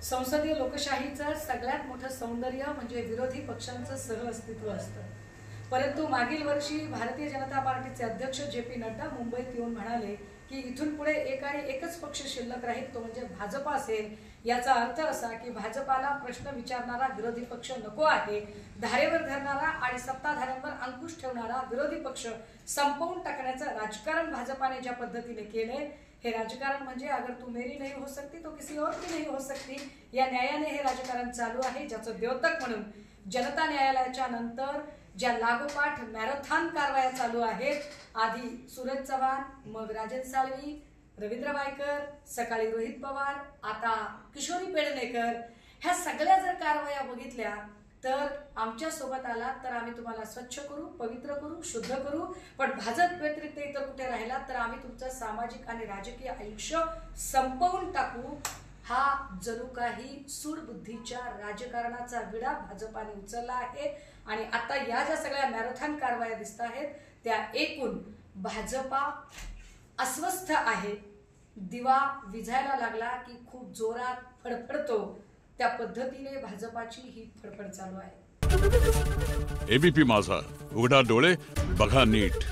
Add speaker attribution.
Speaker 1: संसदीय लोकशाहीचं सगळ्यात मोठं सौंदर्य म्हणजे विरोधी पक्षांचं सहअस्तित्व असतं। परंतु मागील वर्षी भारतीय जनता पार्टीचे अध्यक्ष जे.पी. नड्डा मुंबईत येऊन म्हणाले की इथून पुढे एक आणि एकच पक्ष शिल्लक राहील, तो म्हणजे भाजपा असेल। याचा अर्थ असा की भाजपाला प्रश्न विचारणारा विरोधी पक्ष नको आहे, धारेवर धरणारा आणि सत्ताधाऱ्यांवर अंकुश ठेवणारा विरोधी पक्ष संपवून टाकण्याचं राजकारण भाजपाने ज्या पद्धतीने केले, हे राजकारण म्हणजे अगर तू मेरी नहीं हो सकती तो किसी और की नहीं हो सकती या न्यायाने हे राजकारण चालू आहे, ज्याचं द्योतक म्हणून जनता न्यायालयाच्या नंतर ज्या लागोपाठ मॅरेथॉन कारवाया चालू आहेत, आधी सूरज चव्हाण, मग राजन साळवी, रवींद्र वायकर, सकाळी रोहित पवार, आता किशोरी पेडणेकर, ह्या सगळ्या जर कारवाया बघितल्या तर आमच्या सोबत आला तर आम्ही तुम्हाला स्वच्छ करू, पवित्र करू, शुद्ध करू। पण भाजप व्यतिरिक्त इतर कुठे राहिला तर आम्ही तुमचं सामाजिक आणि राजकीय आयुष्य संपवून टाकू। हा जणू काही सूडबुद्धीच्या राजकारणाचा विडा भाजपाने उचलला आहे आणि आता या ज्या सगळ्या मॅरेथॉन कारवाया दिसत आहेत त्या एकूण भाजपा अस्वस्थ आहे। दिवा विझायला लागला की खूप जोरात फडफडतो, त्या पद्धतीने भाजपाची ही फडफड चालू आहे।
Speaker 2: एबीपी माझा, उघडा डोळे बघा नीट।